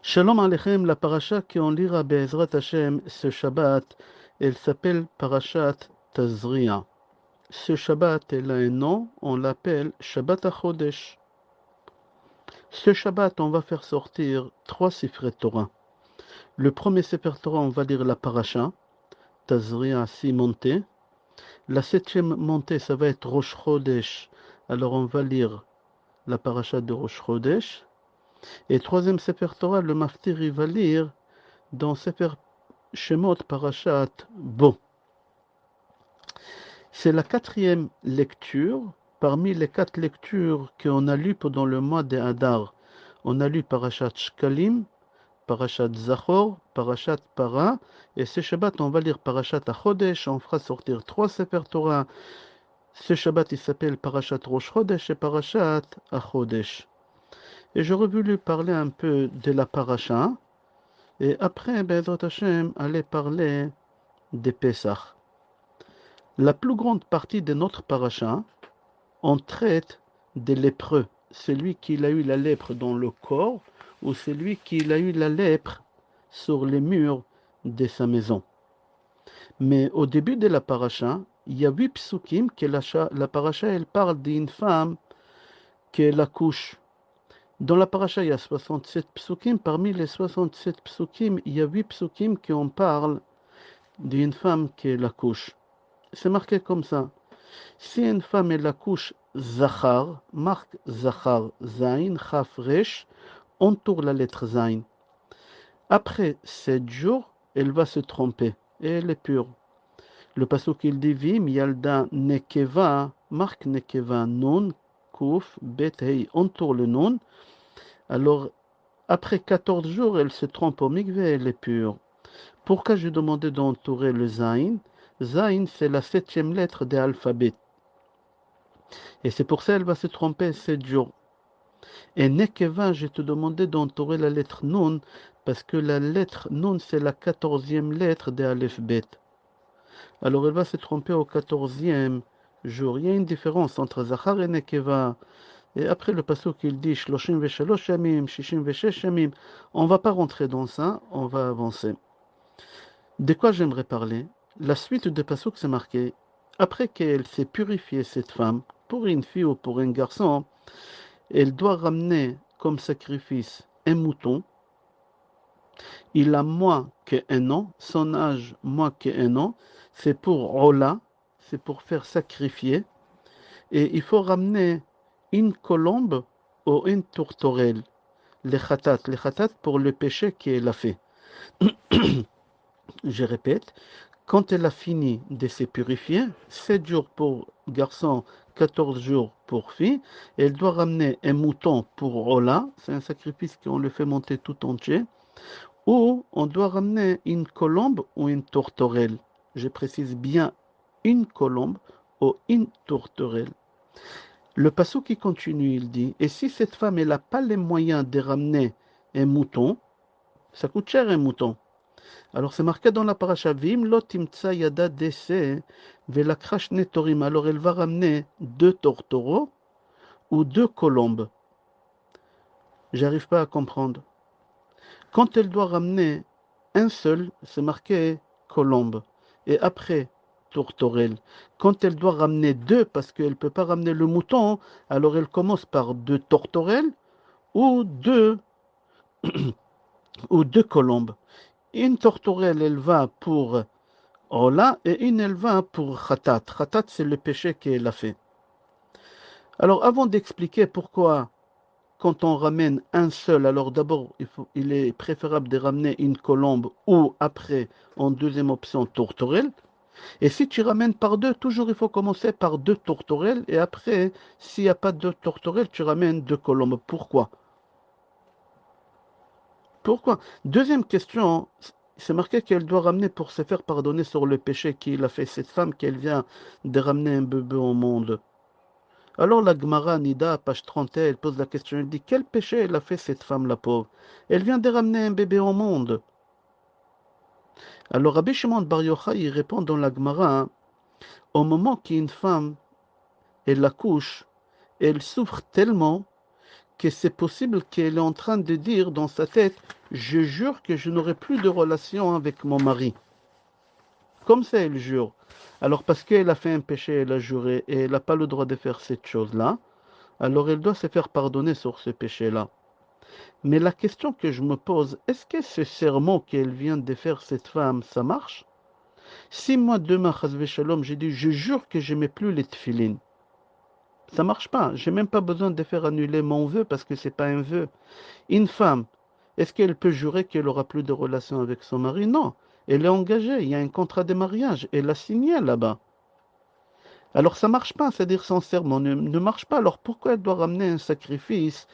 Shalom Aleichem, la paracha qu'on lira Be'ezrat Hashem ce Shabbat, elle s'appelle Parashat Tazria. Ce Shabbat, elle a un nom, on l'appelle Shabbat HaChodesh. Ce Shabbat, on va faire sortir 3 Sifrei Torah. Le premier Sefer Torah, on va lire la paracha, Tazria 6 montées. La 7e montée, ça va être Rosh Chodesh. Alors on va lire la paracha de Rosh Chodesh. Et troisième Sefer Torah, le Maftir, il va lire dans Sefer Shemot Parashat Bo. C'est la 4e lecture parmi les 4 lectures qu'on a lues pendant le mois de Hadar. On a lu Parashat Shkalim, Parashat Zachor, Parashat Para, et ce Shabbat on va lire Parashat HaChodesh. On fera sortir 3 Sefer Torah. Ce Shabbat il s'appelle Parashat Rosh Chodesh et Parashat HaChodesh. Et j'aurais voulu parler un peu de la paracha, et après, Be'ezrat Hashem, aller parler des Pesach. La plus grande partie de notre paracha, on traite des lépreux, celui qui a eu la lèpre dans le corps ou celui qui a eu la lèpre sur les murs de sa maison. Mais au début de la paracha, il y a 8 psukim que la paracha elle parle d'une femme qui accouche. Dans la paracha, il y a 67 psukim. Parmi les 67 psukim, il y a 8 psukim qui en parlent d'une femme qui accouche. C'est marqué comme ça. Si une femme elle accouche Zachar, marque Zachar, Zain, Chaf, Resh, entoure la lettre Zain. Après 7 jours, elle va se tromper et elle est pure. Le pasuk il dit Vim Yalda Nekeva, marque Nekeva, Nun, Kuf, Bet, Hei, entoure le Nun. Alors, après 14 jours, elle se trompe au mikvé, elle est pure. Pourquoi je demandais d'entourer le Zain? Zain, c'est la 7e lettre de l'alphabet. Et c'est pour ça qu'elle va se tromper 7 jours. Et Nekeva, je te demandais d'entourer la lettre Nun, parce que la lettre Nun, c'est la 14e lettre de Aleph Bet. Alors elle va se tromper au 14e jour. Il y a une différence entre Zachar et Nekeva. Et après le pasuk il dit Shloshim veshalosh yamim, Shishim veshesh yamim. On ne va pas rentrer dans ça, on va avancer. De quoi j'aimerais parler? La suite de pasuk c'est marqué. Après qu'elle s'est purifiée, cette femme, pour une fille ou pour un garçon, elle doit ramener comme sacrifice un mouton. Il a moins qu'un an, son âge moins qu'un an. C'est pour Ola, c'est pour faire sacrifier. Et il faut ramener une colombe ou une tourterelle. Les khatat pour le péché qu'elle a fait. Je répète, quand elle a fini de se purifier, 7 jours pour garçon, 14 jours pour fille, elle doit ramener un mouton pour Ola, c'est un sacrifice qu'on le fait monter tout entier, ou on doit ramener une colombe ou une tourterelle. Je précise bien une colombe ou une tourterelle. Le passage qui continue, il dit, et si cette femme n'a pas les moyens de ramener un mouton, ça coûte cher un mouton. Alors c'est marqué dans la paracha, Vim lo timtsa yada dese velakrash netorim. Alors elle va ramener 2 tourtereaux ou 2 colombes. J'arrive pas à comprendre. Quand elle doit ramener un seul, c'est marqué colombe. Et après, tourterelle. Quand elle doit ramener 2, parce qu'elle ne peut pas ramener le mouton, alors elle commence par 2 tourterelles ou 2 ou 2 colombes. Une tourterelle, elle va pour Ola et une, elle va pour Khatat. Khatat, c'est le péché qu'elle a fait. Alors, avant d'expliquer pourquoi, quand on ramène un seul, alors d'abord, il est préférable de ramener une colombe ou après, en deuxième option, tourterelle. Et si tu ramènes par 2, toujours il faut commencer par 2 tourterelles et après, s'il n'y a pas de tourterelles, tu ramènes 2 colombes. Pourquoi? Pourquoi? Deuxième question, c'est marqué qu'elle doit ramener pour se faire pardonner sur le péché qu'il a fait cette femme, qu'elle vient de ramener un bébé au monde. Alors la Gemara Nida, page 31, elle pose la question, elle dit, quel péché elle a fait cette femme, la pauvre? Elle vient de ramener un bébé au monde. Alors Rabbi Shimon Bar Yochai, il répond dans la Gemara, au moment qu'une femme, elle accouche, elle souffre tellement que c'est possible qu'elle est en train de dire dans sa tête, je jure que je n'aurai plus de relation avec mon mari. Comme ça, elle jure. Alors parce qu'elle a fait un péché, elle a juré, et elle n'a pas le droit de faire cette chose-là, alors elle doit se faire pardonner sur ce péché-là. Mais la question que je me pose, est-ce que ce serment qu'elle vient de faire, cette femme, ça marche? Si moi, demain, chas shalom, j'ai dit, je jure que je ne mets plus les tefilines, ça marche pas. J'ai même pas besoin de faire annuler mon vœu parce que c'est pas un vœu. Une femme, est-ce qu'elle peut jurer qu'elle aura plus de relation avec son mari? Non. Elle est engagée. Il y a un contrat de mariage. Elle l'a signé là-bas. Alors ça marche pas. C'est-à-dire son serment ne marche pas. Alors pourquoi elle doit ramener un sacrifice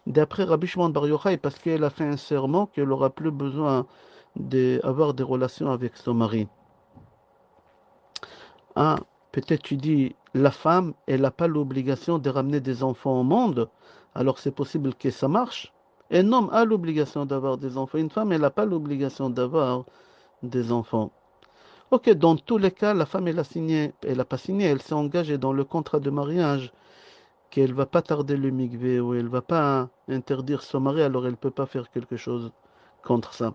d'après Rabbi Shimon Bar Yochai parce qu'elle a fait un serment qu'elle aura plus besoin d'avoir des relations avec son mari? Ah, peut-être tu dis, la femme, elle n'a pas l'obligation de ramener des enfants au monde, alors c'est possible que ça marche. Un homme a l'obligation d'avoir des enfants. Une femme, elle n'a pas l'obligation d'avoir des enfants. Ok, dans tous les cas, la femme, elle a signé, elle n'a pas signé, elle s'est engagée dans le contrat de mariage qu'elle ne va pas tarder le mikvé ou elle ne va pas interdire son mari, alors elle ne peut pas faire quelque chose contre ça.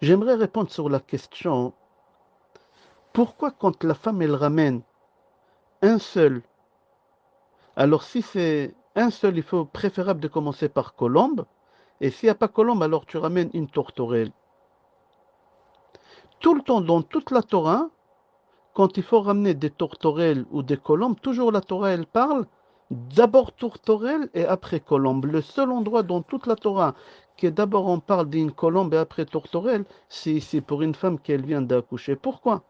J'aimerais répondre sur la question, pourquoi quand la femme, elle ramène un seul. Alors, si c'est un seul, il faut préférable de commencer par colombe. Et s'il n'y a pas colombe, alors tu ramènes une tourterelle. Tout le temps, dans toute la Torah, quand il faut ramener des tourterelles ou des colombes, toujours la Torah, elle parle d'abord tourterelle et après colombe. Le seul endroit dans toute la Torah que d'abord on parle d'une colombe et après tourterelle, c'est ici pour une femme qui vient d'accoucher. Pourquoi?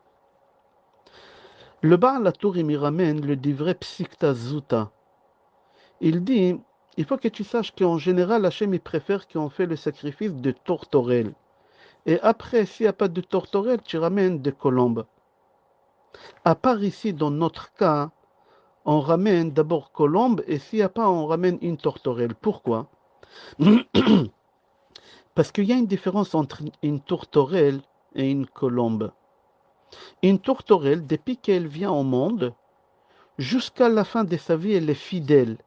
Le Baal la Tour, il m'y ramène le divrei Psikta Zuta. Il dit, il faut que tu saches qu'en général, Hachem il préfère qu'on fait le sacrifice de tourterelle. Et après, s'il n'y a pas de tourterelle, tu ramènes des colombes. À part ici, dans notre cas, on ramène d'abord colombe et s'il n'y a pas, on ramène une tourterelle. Pourquoi? Parce qu'il y a une différence entre une tourterelle et une colombe. Une tourterelle, depuis qu'elle vient au monde, jusqu'à la fin de sa vie, elle est fidèle.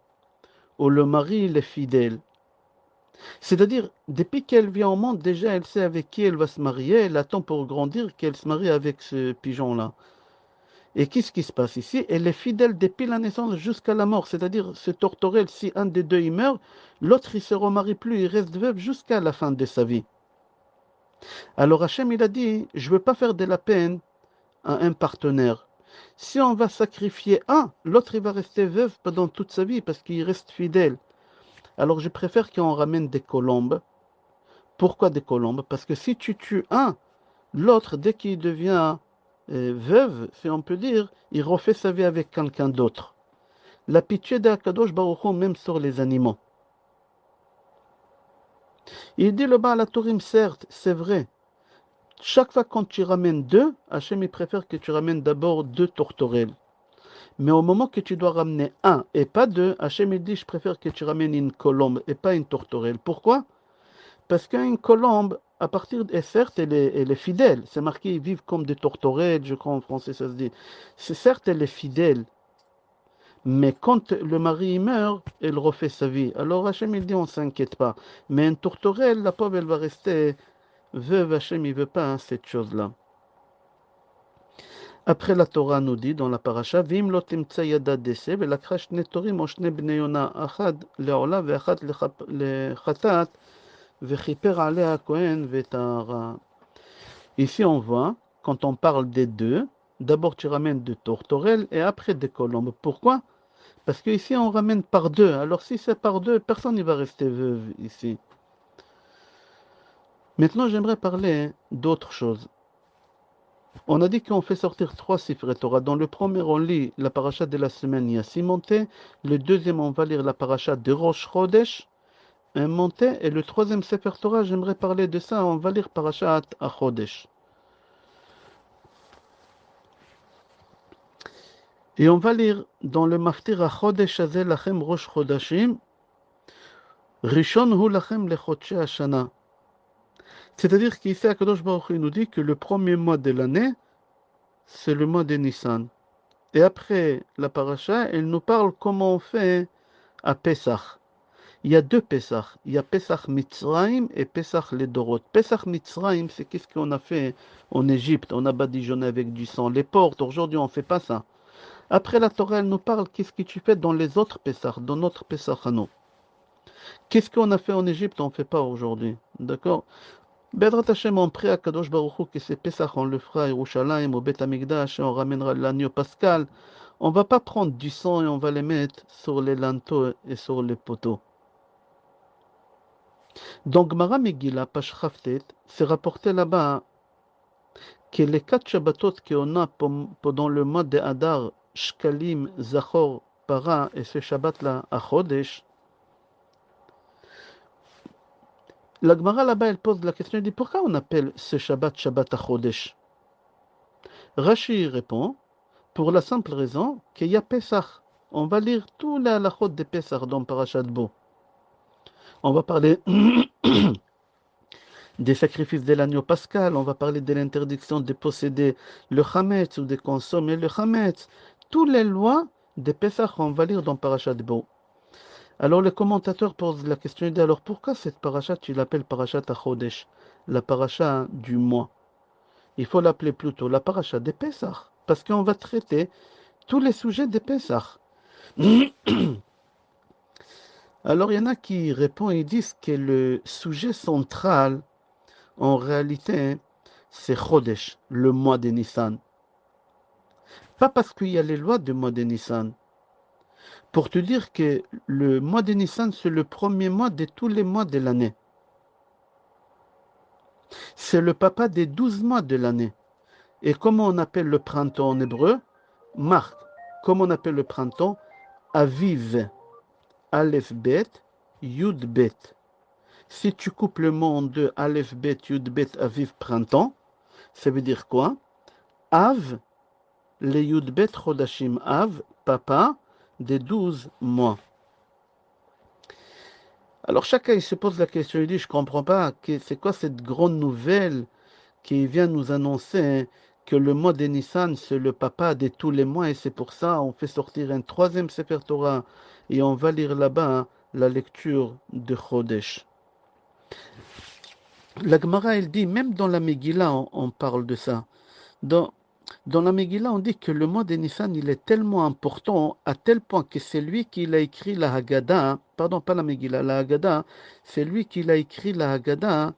Ou le mari, il est fidèle. C'est-à-dire, depuis qu'elle vient au monde, déjà, elle sait avec qui elle va se marier. Elle attend pour grandir qu'elle se marie avec ce pigeon-là. Et qu'est-ce qui se passe ici? Elle est fidèle depuis la naissance jusqu'à la mort. C'est-à-dire, ce tourterelle, si un des deux il meurt, l'autre, il ne se remarie plus, il reste veuve jusqu'à la fin de sa vie. Alors Hachem, il a dit, je ne veux pas faire de la peine à un partenaire. Si on va sacrifier un, l'autre, il va rester veuve pendant toute sa vie parce qu'il reste fidèle. Alors je préfère qu'on ramène des colombes. Pourquoi des colombes? Parce que si tu tues un, l'autre, dès qu'il devient veuve, si on peut dire, il refait sa vie avec quelqu'un d'autre. La pitié d'Akadosh Baruch Hu, même sur les animaux. Il dit le Baal HaTurim, certes, c'est vrai. Chaque fois quand tu ramènes deux, Hachem il préfère que tu ramènes d'abord deux tourterelles. Mais au moment que tu dois ramener un et pas deux, Hachem il dit je préfère que tu ramènes une colombe et pas une tourterelle. Pourquoi? Parce qu'une colombe, à partir et certes, elle est fidèle. C'est marqué, ils vivent comme des tourterelles, je crois en français ça se dit. C'est certes, elle est fidèle. Mais quand le mari meurt, elle refait sa vie. Alors Hachem, il dit, on ne s'inquiète pas. Mais une tourterelle, la pauvre, elle va rester veuve. Hachem, il ne veut pas cette chose-là. Après, la Torah nous dit dans la paracha, Vim lo timtsa yada dese, velakra shne torim o shne bnei yona, achad leola ve'achad lechatat, vechiper alea kohen ve'tahara. Ici, on voit, quand on parle des deux, d'abord tu ramènes des tourterelles et après des colombes. Pourquoi? Parce qu'ici, on ramène par deux. Alors, si c'est par deux, personne ne va rester veuve ici. Maintenant, j'aimerais parler d'autre chose. On a dit qu'on fait sortir trois Sifrei Torah. Dans le premier, on lit la paracha de la semaine, il y a 6 montées. Le deuxième, on va lire la paracha de Rosh Chodesh, un monté. Et le troisième Sefer Torah, j'aimerais parler de ça, on va lire parachat à Chodesh. Et on va lire dans le Maftir à Chodesh Azel Lachem Rosh Chodashim, Rishon Hu Lachem Lechodshei Hashana. C'est-à-dire qu'ici, Akadosh Baruch Hu nous dit que le premier mois de l'année, c'est le mois de Nissan. Et après la paracha, elle nous parle comment on fait à Pessah. Il y a deux Pessah. Il y a Pessah Mitzrayim et Pessah les Dorot. Pessah Mitzrayim, c'est qu'est-ce qu'on a fait en Égypte. On a badigeonné avec du sang les portes. Aujourd'hui, on ne fait pas ça. Après, la Torah, elle nous parle qu'est-ce que tu fais dans les autres Pessah, dans notre Pessah à nous. Qu'est-ce qu'on a fait en Égypte, on ne fait pas aujourd'hui. D'accord? Bedrat Hashem, on prie à Kadosh Baruch Hu que c'est Pessah, on le fera à Yerushalayim, au Beth Amikdash, et on ramènera l'agneau pascal. On ne va pas prendre du sang et on va les mettre sur les linteaux et sur les poteaux. Donc, Gemara Megillah, page Chaftet, c'est rapporté là-bas que les 4 Shabbatot qu'on a pendant le mois de Hadar, Shkalim, Zachor, Para et ce Shabbat-là à Chodesh, la Gemara là-bas, elle pose la question, elle dit pourquoi on appelle ce Shabbat Shabbat à Chodesh? Rashi répond, pour la simple raison qu'il y a Pesach. On va lire tous les halachot de Pesach dans Parashat Bo. On va parler des sacrifices de l'agneau pascal, on va parler de l'interdiction de posséder le Hametz ou de consommer le Hametz. Toutes les lois de Pesach, on va lire dans Parashat Bo. Alors le commentateur pose la question, il dit alors pourquoi cette parashat, tu l'appelles Parashat Chodesh, la parasha du mois? Il faut l'appeler plutôt la parasha des Pesach, parce qu'on va traiter tous les sujets des Pesach. Alors il y en a qui répondent et disent que le sujet central, en réalité, c'est Chodesh, le mois de Nissan. Pas parce qu'il y a les lois du mois de Nissan. Pour te dire que le mois de Nissan, c'est le premier mois de tous les mois de l'année. C'est le papa des 12 mois de l'année. Et comment on appelle le printemps en hébreu? Marc. Comment on appelle le printemps? Aviv. Aleph Bet, Yud Bet. Si tu coupes le mot en deux, Aleph Bet, Yud Bet, Aviv, printemps, ça veut dire quoi? Av, les Yud Bet, Chodashim, Av, papa, des 12 mois. Alors chacun il se pose la question, il dit, je ne comprends pas, c'est quoi cette grande nouvelle qui vient nous annoncer que le mois de Nissan, c'est le papa de tous les mois, et c'est pour ça on fait sortir un troisième Sefer Torah, et on va lire là-bas la lecture de Chodesh. La Gemara, elle dit, même dans la Megillah, on parle de ça. Dans la Megillah, on dit que le mois de Nissan, il est tellement important, à tel point que c'est lui qui l'a écrit la Haggadah, pardon, pas la Megillah, la Haggadah, c'est lui qui l'a écrit la Haggadah,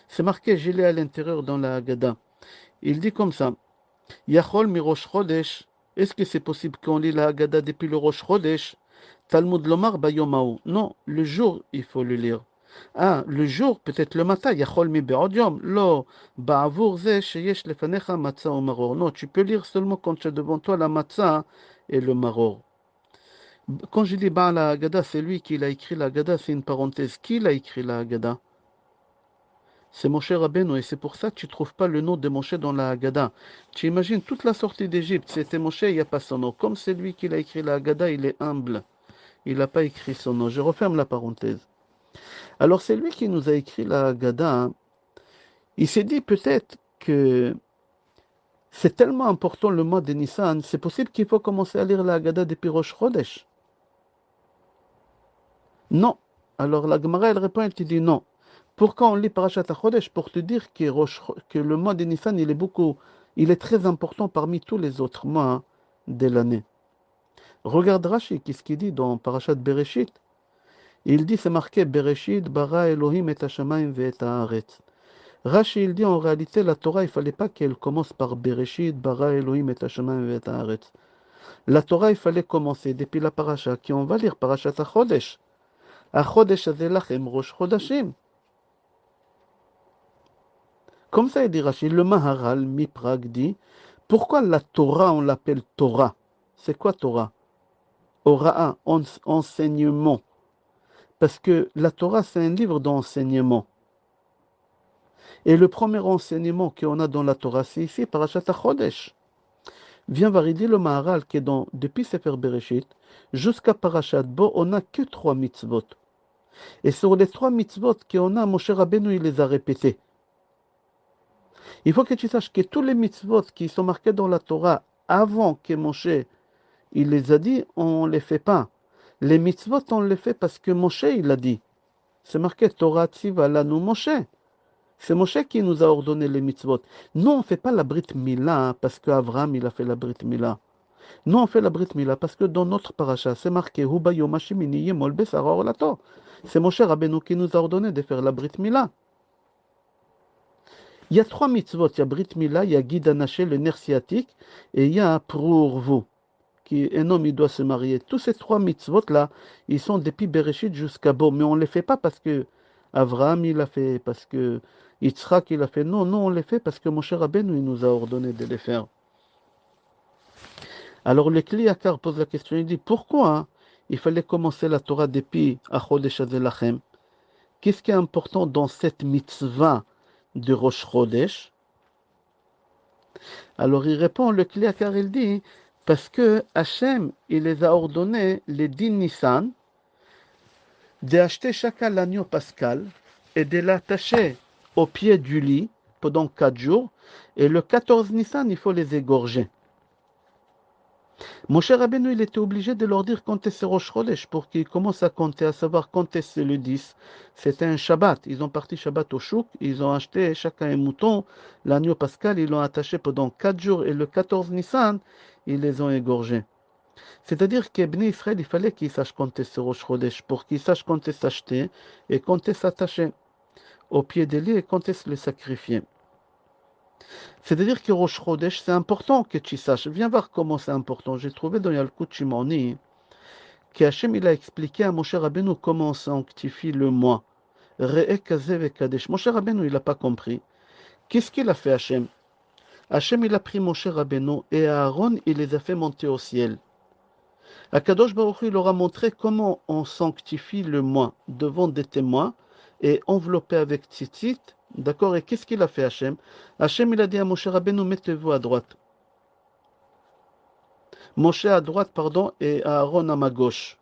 c'est marqué, je l'ai à l'intérieur dans la Haggadah. Il dit comme ça, Yachol mi Rosh Chodesh, est-ce que c'est possible qu'on lit la Haggadah depuis le Rosh Chodesh? Talmud Lomar Bayomaou. Non, le jour, il faut le lire. Ah, le jour, peut-être le matin, Yachol mi be'od yom. Lo, ba'avour ze sheyesh lefanecha matzah ou maror. Non, tu peux lire seulement quand tu as devant toi la matzah et le maror. Quand je dis Baal la Haggadah, c'est lui qui l'a écrit la Haggadah, c'est une parenthèse. Qui l'a écrit la Haggadah? C'est Moshe Rabbeinu, et c'est pour ça que tu ne trouves pas le nom de Moshe dans la Haggadah. Tu imagines toute la sortie d'Égypte, c'était Moshe, il n'y a pas son nom. Comme c'est lui qui l'a écrit la Haggadah, il est humble. Il n'a pas écrit son nom. Je referme la parenthèse. Alors c'est lui qui nous a écrit la Haggadah. Hein. Il s'est dit peut-être que c'est tellement important le mois de Nissan, c'est possible qu'il faut commencer à lire la Haggadah depuis Rosh Chodesh. Non. Alors la Gemara, elle répond, elle te dit non. Pourquoi on lit Parashat HaChodesh? Pour te dire que le mois de Nissan, il est très important parmi tous les autres mois hein, de l'année. Regarde Rashi, qu'est-ce qu'il dit dans Parashat Bereshit? Il dit, c'est marqué Bereshit, bara Elohim et Hashamayim ve et haaretz. Rashi, il dit en réalité, la Torah, il ne fallait pas qu'elle commence par Bereshit, bara Elohim et Hashamayim ve et haaretz. La Torah, il fallait commencer depuis la parasha, qui on va lire Parashat HaChodesh. HaChodesh הזה לכם ראש חודשים. Comme ça, il dit Rachid, le Maharal Miprag dit, pourquoi la Torah, on l'appelle Torah? C'est quoi Torah? Ora'a, enseignement. Parce que la Torah, c'est un livre d'enseignement. Et le premier enseignement qu'on a dans la Torah, c'est ici, Parashat HaChodesh. Viens valider le Maharal qui est depuis Sefer Bereshit jusqu'à Parashat Bo, on n'a que 3 mitzvot. Et sur les 3 mitzvot qu'on a, Moshe Rabbeinu, il les a répétés. Il faut que tu saches que tous les mitzvot qui sont marqués dans la Torah avant que Moshe il les a dit, on ne les fait pas. Les mitzvot, on les fait parce que Moshe, il a dit. C'est marqué Torah Tziva Lanu Moshe. C'est Moshe qui nous a ordonné les mitzvot. Nous, on ne fait pas la Brit Mila parce qu'Abraham, il a fait la Brit Mila. Nous, on fait la Brit Mila parce que dans notre paracha, c'est marqué Huba Yom Hashemini Yemol Besara Orlato. C'est Moshe Rabbeinu qui nous a ordonné de faire la Brit Mila. Il y a 3 mitzvot. Il y a Brit Mila, il y a Guide Anaché, le nerf sciatique, et il y a pour vous. Un homme il doit se marier. Tous ces 3 mitzvot-là, ils sont depuis Bereshit jusqu'à Bo. Mais on ne les fait pas parce que Abraham il a fait, parce que Yitzhak il a fait. Non, non, on les fait parce que Moshe Rabbeinu il nous a ordonné de les faire. Alors le Kli Yakar pose la question, il dit pourquoi il fallait commencer la Torah depuis Achodesh Azelachem? Qu'est-ce qui est important dans cette mitzvah de Rosh Chodesh? Alors il répond, le Kli Yakar il dit parce que Hachem il les a ordonnés les 10 Nissan d'acheter chacun l'agneau pascal et de l'attacher au pied du lit pendant 4 jours. Et le 14 Nissan, il faut les égorger. Mon cher Rabbeinu, il était obligé de leur dire quand est-ce Rosh Chodesh pour qu'ils commencent à compter, à savoir quand est-ce le 10. C'était un Shabbat. Ils ont parti Shabbat au Chouk, ils ont acheté chacun un mouton, l'agneau pascal, ils l'ont attaché pendant 4 jours et le 14 Nissan, ils les ont égorgés. C'est-à-dire qu'Ebné Israël, il fallait qu'il sache compter ce Rosh Chodesh pour qu'il sache compter s'acheter et compter s'attacher au pied des lits et compter se le sacrifier. C'est-à-dire que Rosh Chodesh, c'est important que tu saches. Viens voir comment c'est important. J'ai trouvé dans Yalkut Shimoni qu'Hachem il a expliqué à Moshe Rabbeinu comment on sanctifie le mois. Re'e Kazev et Kadesh. Moshe Rabbeinu, il n'a pas compris. Qu'est-ce qu'il a fait Hachem? Hachem, il a pris Moshe Rabbeinu et Aaron, il les a fait monter au ciel. Akadosh Baruch Hu, il leur a montré comment on sanctifie le moi devant des témoins et enveloppé avec tzitzit. D'accord? Et qu'est-ce qu'il a fait Hachem? Hachem, il a dit à Moshe Rabbeinu, mettez-vous à droite. Moshe à droite, pardon, et Aaron à ma gauche.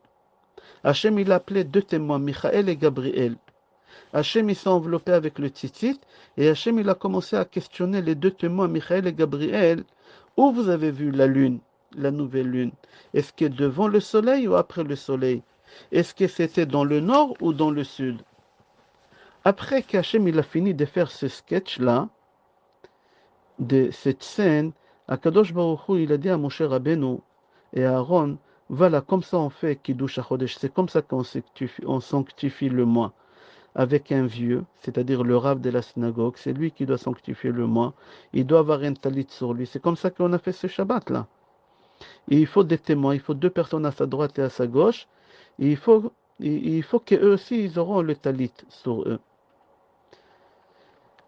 Hachem, il a appelé 2 témoins, Michael et Gabriel. Hachem, il s'est enveloppé avec le tzitzit et Hachem, il a commencé à questionner les 2 témoins, Michael et Gabriel. Où vous avez vu la lune, la nouvelle lune? Est-ce que devant le soleil ou après le soleil? Est-ce que c'était dans le nord ou dans le sud? Après qu'Hachem il a fini de faire ce sketch-là, de cette scène, Akadosh Baruch Hu, il a dit à Moshe Rabbeinu et à Aaron, voilà, comme ça on fait Kiddush HaChodesh, c'est comme ça qu'on sanctifie le mois. Avec un vieux, c'est-à-dire le rav de la synagogue, c'est lui qui doit sanctifier le mois. Il doit avoir un talit sur lui. C'est comme ça qu'on a fait ce Shabbat-là. Et il faut des témoins, il faut 2 personnes à sa droite et à sa gauche. Et il faut qu'eux aussi, ils auront le talit sur eux.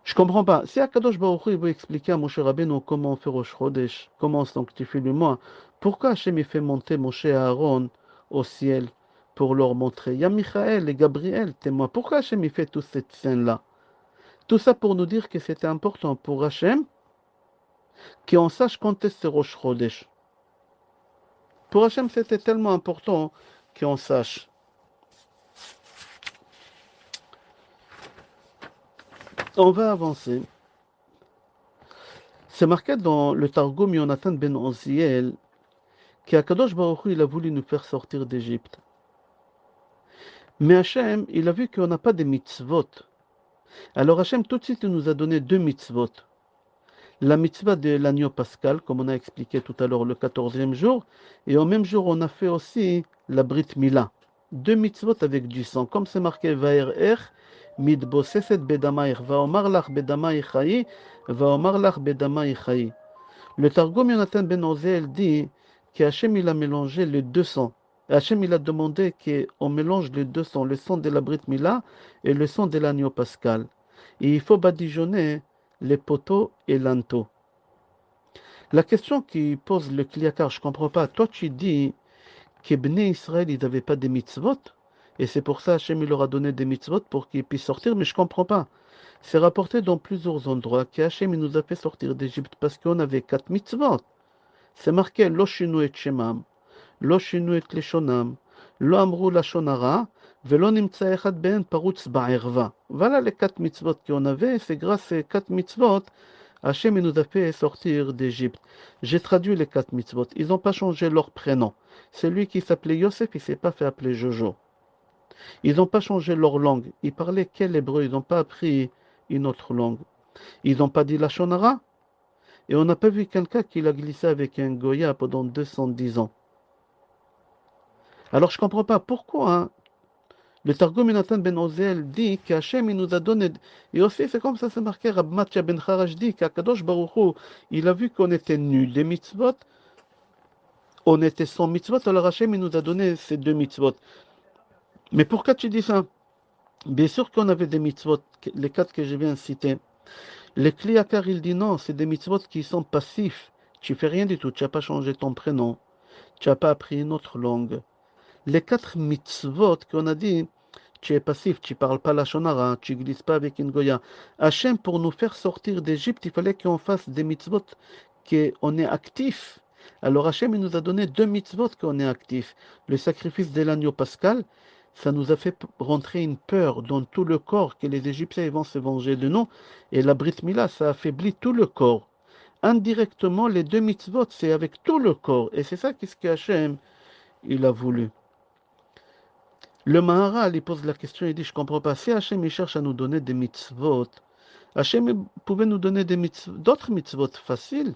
Je comprends pas. Si Akadosh Baruch Hu il veut expliquer à Moshe Rabbeinu comment on fait Rosh Chodesh, comment on sanctifie le mois, pourquoi Hachem il fait monter Moshe et Aaron au ciel pour leur montrer? Il y a Michael et Gabriel, témoins. Pourquoi Hachem il fait toute cette scène-là? Tout ça pour nous dire que c'était important pour Hachem qu'on sache quand est-ce Rosh Chodesh. Pour Hachem, c'était tellement important qu'on sache. On va avancer. C'est marqué dans le Targum Yonatan ben Oziel qu'Akadosh Baruch Hu, il a voulu nous faire sortir d'Égypte. Mais Hachem, il a vu qu'on n'a pas de mitzvot. Alors Hachem, tout de suite, il nous a donné 2 mitzvot. La mitzvah de l'agneau pascal, comme on a expliqué tout à l'heure, le 14e jour. Et au même jour, on a fait aussi la Brit Mila. 2 mitzvot avec du sang. Comme c'est marqué, Vaer midboseset bedamaich, vaomar lach bedamaich chayi, vaomar lach bedamaich chayi. Le Targum Yonatan ben Oziel dit qu'Hachem il a mélangé les 2 sangs. Hachem il a demandé qu'on mélange les 2 sangs, le sang de la Brit Mila et le sang de l'agneau pascal. Et il faut badigeonner les poteaux et l'anneau. La question qui pose le Kliakar, je ne comprends pas. Toi, tu dis que Bnei Israël, ils n'avaient pas de mitzvot. Et c'est pour ça Hachem il leur a donné des mitzvot pour qu'ils puissent sortir. Mais je ne comprends pas. C'est rapporté dans plusieurs endroits qu'Hachem il nous a fait sortir d'Égypte parce qu'on avait 4 mitzvot. C'est marqué Lo shinu et shemam, Lo shinu et leshonam, Lo amru lashon hara, Velo nimtza echad ben parutz ba'erva. Voilà les 4 mitzvot qu'on avait. C'est grâce à ces 4 mitzvot Hachem il nous a fait sortir d'Égypte. J'ai traduit les 4 mitzvot. Ils n'ont pas changé leur prénom. Celui qui s'appelait Yosef, il ne s'est pas fait appeler Jojo. Ils n'ont pas changé leur langue. Ils parlaient quel hébreu? Ils n'ont pas appris une autre langue. Ils n'ont pas dit la Shonara. Et on n'a pas vu quelqu'un qui l'a glissé avec un Goya pendant 210 ans. Alors je ne comprends pas pourquoi hein, le Targum Yonatan ben Ozel dit qu'Hachem il nous a donné. Et aussi c'est comme ça c'est marqué, Rab Matya ben Harash dit qu'Akadosh Baruch Hu, il a vu qu'on était nus des mitzvot, on était sans mitzvot, alors Hachem il nous a donné ces deux mitzvot. Mais pourquoi tu dis ça? Bien sûr qu'on avait des mitzvot, les quatre que je viens de citer. Le Kliakar il dit non, c'est des mitzvot qui sont passifs. Tu fais rien du tout, tu n'as pas changé ton prénom, tu n'as pas appris une autre langue. Les quatre mitzvot qu'on a dit, tu es passif, tu ne parles pas la shonara, tu ne glisses pas avec une goya. Hachem, pour nous faire sortir d'Égypte, il fallait qu'on fasse des mitzvot, qu'on est actif. Alors Hachem, il nous a donné deux mitzvot qu'on est actif. Le sacrifice de l'agneau pascal, ça nous a fait rentrer une peur dans tout le corps que les Égyptiens vont se venger de nous. Et la Brit Mila, ça affaiblit tout le corps. Indirectement, les deux mitzvot, c'est avec tout le corps. Et c'est ça qu'est-ce que Hachem, il a voulu. Le Maharal, il pose la question, il dit, je ne comprends pas, si Hachem il cherche à nous donner des mitzvot, Hachem pouvait nous donner d'autres mitzvot faciles.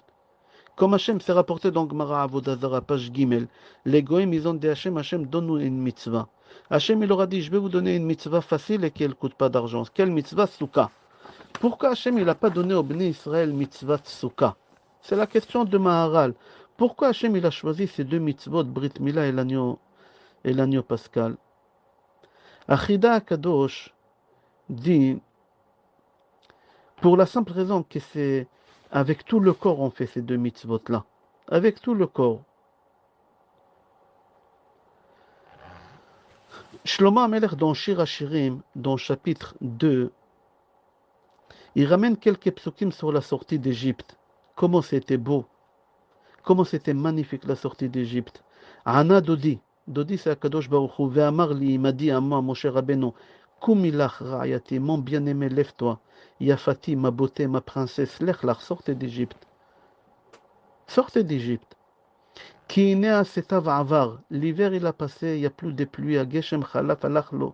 Comme Hachem s'est rapporté dans Gemara Avodazara, page Gimel, les Goïm, ils ont dit Hachem, Hachem, donne-nous une mitzvah. Hachem, il leur a dit, je vais vous donner une mitzvah facile et qui ne coûte pas d'argent. Quelle mitzvah? Souka. Pourquoi Hachem, il n'a pas donné au Bnei Israël mitzvah Souka? C'est la question de Maharal. Pourquoi Hachem, il a choisi ces deux mitzvot, Brit Mila et l'agneau pascal? Achida Kadosh dit, pour la simple raison que c'est avec tout le corps on fait ces deux mitzvot-là. Avec tout le corps. Shlomo Amelech dans Shir Hashirim, dans chapitre 2, il ramène quelques psukim sur la sortie d'Égypte. Comment c'était beau. Comment c'était magnifique la sortie d'Égypte. Ana Dodi. Dodi c'est Akadosh Baruch Hu. Ve'amar li, il m'a dit à moi, Moshe Rabbeinu, Kumilach Ra'ayati, mon bien-aimé, lève-toi. Yafati, ma beauté, ma princesse, lech-lach, sortez d'Égypte. Sortez d'Égypte. Ki inea setav avar. L'hiver il a passé, il n'y a plus de pluie. A Geshem Chalaf alachlo.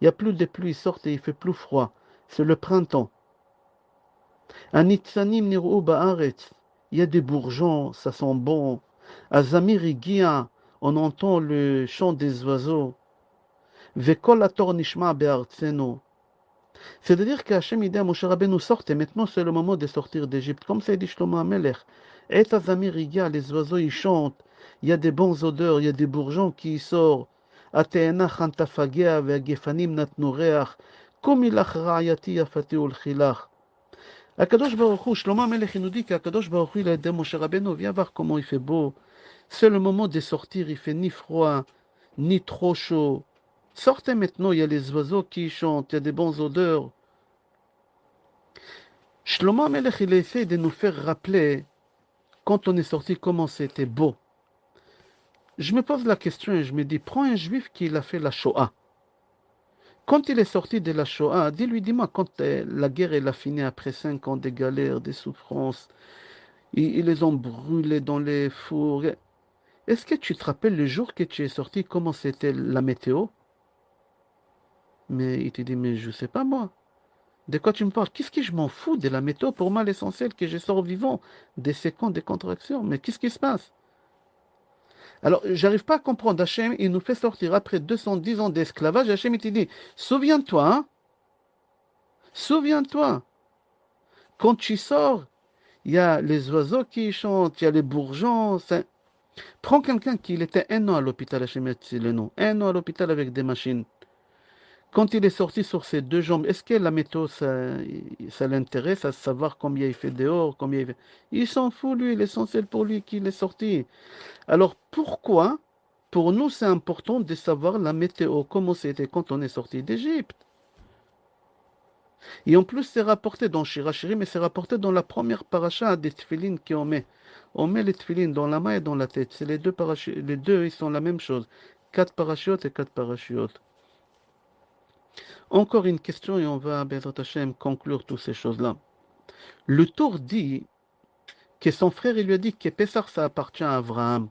Il n'y a plus de pluie, sortez, il fait plus froid. C'est le printemps. Anitzanim nirou ba'aretz. Il y a des bourgeons, ça sent bon. Azamir igia, on entend le chant des oiseaux. Vekol ator nishma be'artzeno. C'est-à-dire qu'Hachem dit à Moshe Rabbeinu, sortez, maintenant c'est le moment de sortir d'Égypte. Comme ça dit Shlomo Amelech. Et Azamir igia, les oiseaux ils chantent. Il y a des bonnes odeurs, il y a des bourgeons qui sortent. Ateena chantafagea ve'agefanim natnu reach. Kumilach ra'ayati yafati ulchilach. Akadosh Baruch Hu, Shlomo Amelech nous dit qu'Akadosh Baruch Hu, il a aidé Moshe Rabbeinu, viens voir comment il fait beau. C'est le moment de sortir, il fait ni froid, ni trop chaud. Sortez maintenant, il y a les oiseaux qui chantent, il y a des bonnes odeurs. Shlomo Amelech, il essaie de nous faire rappeler, quand on est sorti, comment c'était beau. Je me pose la question et je me dis, prends un juif qui a fait la Shoah. Quand il est sorti de la Shoah, dis-moi, quand la guerre elle a fini après 5 ans de galères, de souffrances, ils les ont brûlés dans les fours. Est-ce que tu te rappelles le jour que tu es sorti, comment c'était la météo? Mais il te dit, mais je ne sais pas moi. De quoi tu me parles? Qu'est-ce que je m'en fous de la météo? Pour moi, l'essentiel, que je sors vivant des séquences, des contractions. Mais qu'est-ce qui se passe? Alors, j'arrive pas à comprendre. Hachem, il nous fait sortir après 210 ans d'esclavage. Hachem, il te dit, souviens-toi, hein? Souviens-toi. Quand tu sors, il y a les oiseaux qui chantent, il y a les bourgeons. Prends quelqu'un qui était 1 an à l'hôpital, Hachem, c'est le nom. 1 an à l'hôpital avec des machines. Quand il est sorti sur ses deux jambes, est-ce que la météo, ça l'intéresse à savoir combien il fait dehors, combien il fait... Il s'en fout, lui, l'essentiel pour lui qu'il est sorti. Alors pourquoi, pour nous, c'est important de savoir la météo, comment c'était quand on est sorti d'Égypte? Et en plus, c'est rapporté dans Shirachiri, mais c'est rapporté dans la première paracha des tefilines qu'on met. On met les tefilines dans la main et dans la tête. C'est les deux, les deux, ils sont la même chose. 4 parachutes et 4 parachutes. Encore une question et on va, Bezrat Hashem, conclure toutes ces choses-là. Le Tour dit que son frère il lui a dit que Pessah ça appartient à Abraham.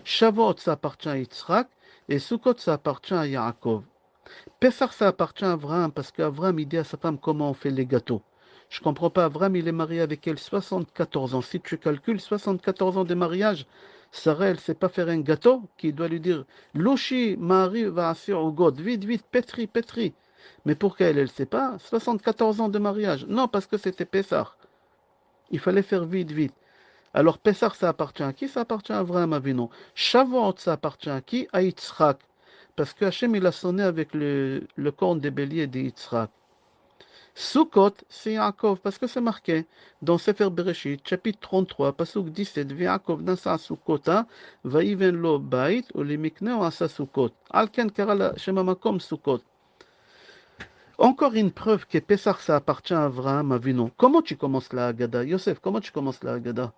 Shavuot, ça appartient à Yitzhak, et Sukkot, ça appartient à Yaakov. Pessah, ça appartient à Abraham, parce qu'Abraham, il dit à sa femme comment on fait les gâteaux. Je comprends pas, Abraham, il est marié avec elle 74 ans. Si tu calcules 74 ans de mariage, Sarah, elle ne sait pas faire un gâteau, qui doit lui dire, Loshi, Mari, va au God, vite, vite, pétri, pétri. Mais pourquoi elle ne sait pas 74 ans de mariage. Non, parce que c'était Pessah. Il fallait faire vite, vite. Alors Pessah, ça appartient à qui? Ça appartient à Abraham Avinu. Shavuot, ça appartient à qui? À Yitzhak. Parce que Hachem, il a sonné avec le corne des béliers de Yitzhak. Sukkot, c'est Yaakov, parce que c'est marqué dans Sefer Bereshit, chapitre 33, pasuk 17, Yaakov nasa Sukkota, vaïven lo bait, ou limikneo asa Sukkot. Alken kara Shema Makom Sukkot. Encore une preuve que Pessah, ça appartient à Abraham Avinu. Comment tu commences la Haggadah? Yosef, comment tu commences la Haggadah?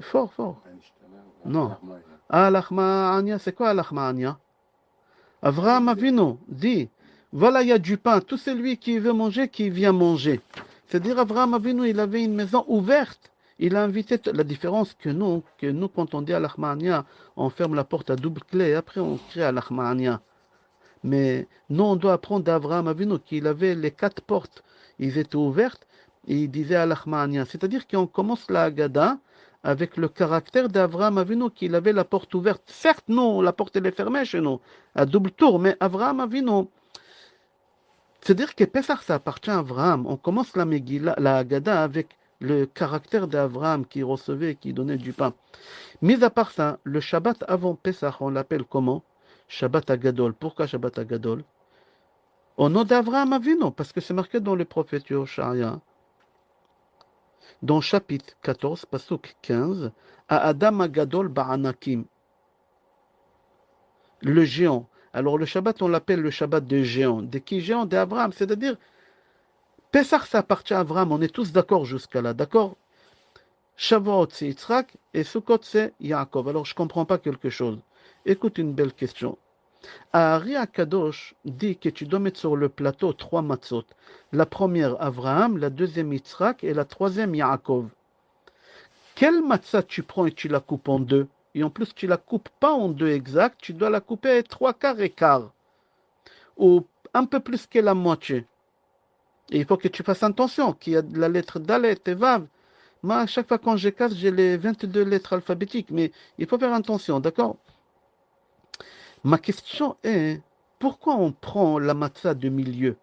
Fort, fort. Non. Al-Ahma'ania, c'est quoi Al-Ahma'ania? Avraham Avinu dit, voilà, il y a du pain, tout celui qui veut manger, qui vient manger. C'est-à-dire, Avraham Avinu, il avait une maison ouverte. Il a invité, la différence que nous, quand on dit Al-Ahma'ania, on ferme la porte à double clé, et après on crie Al-Ahma'ania. Mais nous, on doit apprendre d'Avraham Avinu qu'il avait les 4 portes. Ils étaient ouvertes et il disait Al-Ahma'ania. C'est-à-dire qu'on commence la Haggadah avec le caractère d'Avraham Avinu qu'il avait la porte ouverte. Certes, non, la porte elle est fermée chez nous, à double tour, mais Avraham Avinu, c'est-à-dire que Pessah, ça appartient à Avraham. On commence la Megillah, la Haggadah avec le caractère d'Avraham qui recevait, qui donnait du pain. Mis à part ça, le Shabbat avant Pessah, on l'appelle comment? Shabbat Agadol. Pourquoi Shabbat Agadol? Au nom d'Avraham Avinu, parce que c'est marqué dans le prophète Yoshaïa, dans chapitre 14, pasuk 15, à Adam Agadol Ba'anakim, le géant. Alors le Shabbat, on l'appelle le Shabbat des géants. De qui géant? D'Abraham. C'est-à-dire, Pessah, ça appartient à Abraham. On est tous d'accord jusqu'à là, d'accord? Shavuot, c'est Yitzhak, et Sukkot, c'est Yaakov. Alors je ne comprends pas quelque chose. Écoute une belle question. Ari Akadosh dit que tu dois mettre sur le plateau 3 matzot. La première, Avraham, la deuxième, Yitzhak, et la troisième, Yaakov. Quelle matzah tu prends et tu la coupes en deux? Et en plus, tu la coupes pas en deux exact, tu dois la couper 3/4 et quart. Ou un peu plus que la moitié. Et il faut que tu fasses attention, qu'il y a de la lettre Dalet et Vav. Moi, à chaque fois quand je casse, j'ai les 22 lettres alphabétiques, mais il faut faire attention, d'accord? Ma question est, pourquoi on prend la matzah de milieu?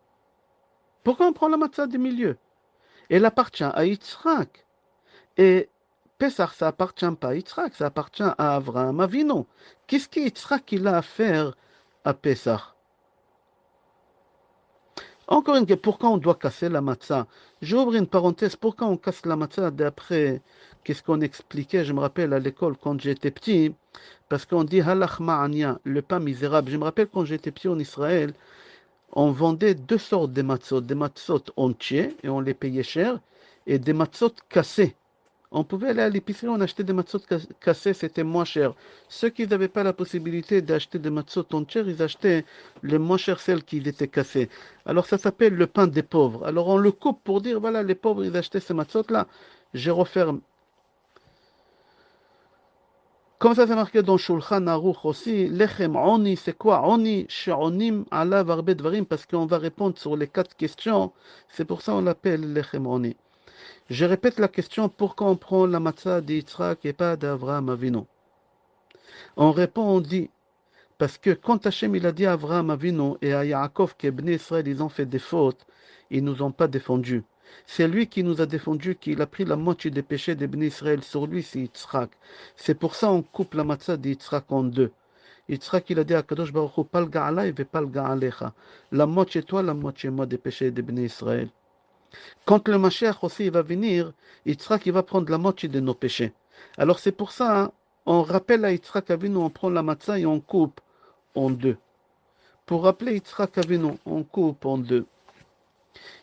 Pourquoi on prend la matzah de milieu? Elle appartient à Yitzhak. Et Pessah, ça appartient pas à Yitzhak, ça appartient à Avraham Avinu. Qu'est-ce que Yitzhak il a à faire à Pessah? Encore une question, pourquoi on doit casser la matzah? J'ouvre une parenthèse, pourquoi on casse la matzah d'après qu'est-ce qu'on expliquait, je me rappelle à l'école quand j'étais petit, parce qu'on dit halach ma'ania, le pain misérable. Je me rappelle quand j'étais petit en Israël, on vendait 2 sortes de matzot, des matzot entiers, et on les payait cher, et des matzot cassés. On pouvait aller à l'épicerie, on achetait des matzot cassés, c'était moins cher. Ceux qui n'avaient pas la possibilité d'acheter des matzot entières, ils achetaient les moins chères, celles qui étaient cassées. Alors ça s'appelle le pain des pauvres. Alors on le coupe pour dire, voilà, les pauvres, ils achetaient ces matzot-là. Je referme. Comme ça, c'est marqué dans Shulchan Aruch aussi, Lechem Oni, c'est quoi Oni, She'onim alav arbe dvarim, parce qu'on va répondre sur les 4 questions. C'est pour ça qu'on l'appelle Lechem Oni. Je répète la question, pourquoi on prend la matzah d'Yitzhak et pas d'Avraham Avinu? On répond, on dit, parce que quand Hachem il a dit à Avraham Avinu et à Yaakov que Bnei Israël ils ont fait des fautes, ils nous ont pas défendus. C'est lui qui nous a défendus, qu'il a pris la moitié des péchés des Bnei Israël sur lui, c'est Yitzhak. C'est pour ça qu'on coupe la matzah d'Yitzhak en deux. Yitzhak il a dit à Kadosh Baruch Hu, palga alay ve palga alecha. La moitié toi, la moitié moi des péchés des Bnei Israël. Quand le Mashiach aussi il va venir, Yitzhak il va prendre la moitié de nos péchés. Alors c'est pour ça, hein, on rappelle à Yitzhak Avinu, on prend la matzah et on coupe en deux. Pour rappeler Yitzhak Avinu, on coupe en deux.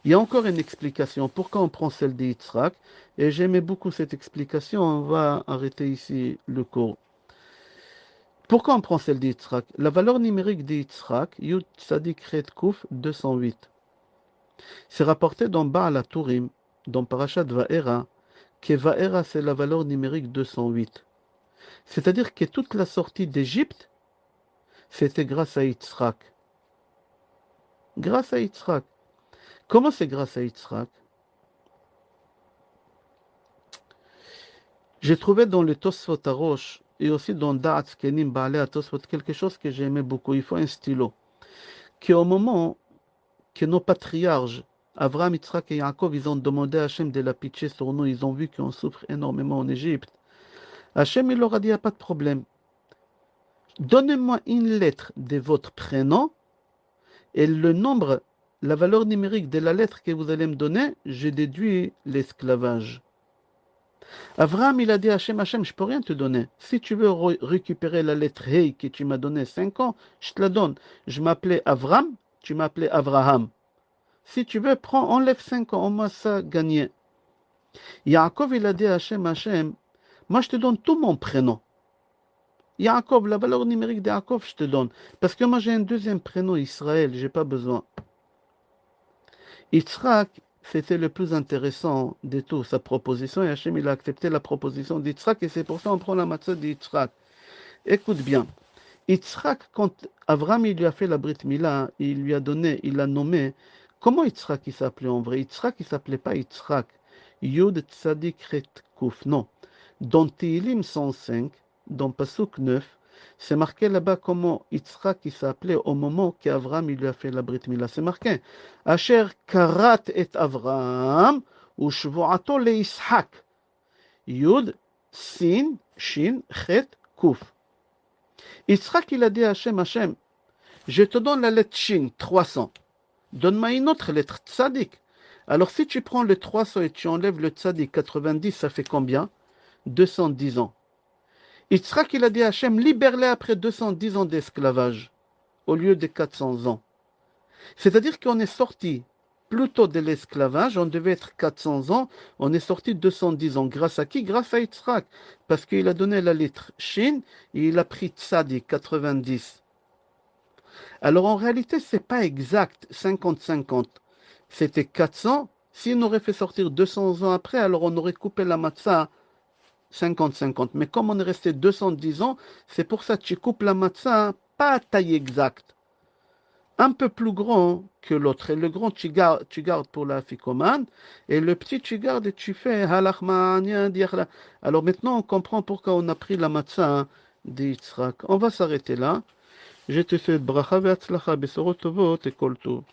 Il y a encore une explication. Pourquoi on prend celle de Yitzhak? Et j'aimais beaucoup cette explication. On va arrêter ici le cours. Pourquoi on prend celle de Yitzhak? La valeur numérique de Yitzhak, Yud Tzadik Ret Kuf 208. C'est rapporté dans Baal HaTurim, dans Parashat Va'era, que Va'era c'est la valeur numérique 208. C'est-à-dire que toute la sortie d'Égypte, c'était grâce à Yitzhak. Grâce à Yitzhak. Comment c'est grâce à Yitzhak? J'ai trouvé dans le Tosfot Arosh et aussi dans Da'at Kenim Baalei Tosfot quelque chose que j'aimais beaucoup. Il faut un stylo. Qu'au moment que nos patriarches, Abraham, Yitzhak et Yaakov, ils ont demandé à Hachem de la pitié sur nous, ils ont vu qu'on souffre énormément en Égypte. Hachem, il leur a dit, il n'y a pas de problème. Donnez-moi une lettre de votre prénom et le nombre, la valeur numérique de la lettre que vous allez me donner, je déduis l'esclavage. Abraham, il a dit à Hachem, Hachem, je ne peux rien te donner. Si tu veux récupérer la lettre Hey que tu m'as donnée 5 ans, je te la donne. Je m'appelais Avram, tu m'appelais Abraham. Si tu veux, prends, enlève 5 ans, au moins ça, gagné. Yaakov, il a dit à Hachem, Hachem, moi je te donne tout mon prénom. Yaakov, la valeur numérique de Yaakov, je te donne. Parce que moi j'ai un deuxième prénom, Israël, j'ai pas besoin. Yitzhak, c'était le plus intéressant de tout, sa proposition, et Hachem, il a accepté la proposition d'Yitzhak, et c'est pour ça qu'on prend la matzah d'Yitzhak. Écoute bien, Yitzhak, quand Avram il lui a fait la Brit Mila, il lui a donné, il l'a nommé, comment Yitzhak il s'appelait en vrai? Yitzhak il s'appelait pas Yitzhak, Yud Tzadik Ret Kuf, non. Dans Tehillim 105, dans Pasuk 9, c'est marqué là-bas comment Yitzhak il s'appelait au moment qu'Avram il lui a fait la Brit Mila. C'est marqué, Asher karat et Avram, ou shvuato le Yitzhak, Yud, Sin, Shin, Chet, Kuf. Yitzhak, il a dit à Hachem, Hachem, je te donne la lettre Shin, 300. Donne-moi une autre lettre, Tzadik. Alors si tu prends le 300 et tu enlèves le Tzadik, 90, ça fait combien? 210 ans. Yitzhak, il a dit à Hachem, libère-les après 210 ans d'esclavage, au lieu de 400 ans. C'est-à-dire qu'on est sorti plutôt de l'esclavage, on devait être 400 ans, on est sorti 210 ans. Grâce à qui? Grâce à Yitzhak. Parce qu'il a donné la lettre Shin et il a pris Tzadik, 90. Alors en réalité, ce n'est pas exact, 50-50. C'était 400. Si on aurait fait sortir 200 ans après, alors on aurait coupé la matzah 50-50. Mais comme on est resté 210 ans, c'est pour ça que tu coupes la matzah pas à taille exacte. Un peu plus grand que l'autre. Et le grand, tu gardes pour la ficomane. Et le petit, tu gardes et tu fais halachmania diachla. Alors maintenant, on comprend pourquoi on a pris la matzah d'Yitzhak. On va s'arrêter là. Je te fais bracha ve'atzlacha, besorot tovot et kol tov.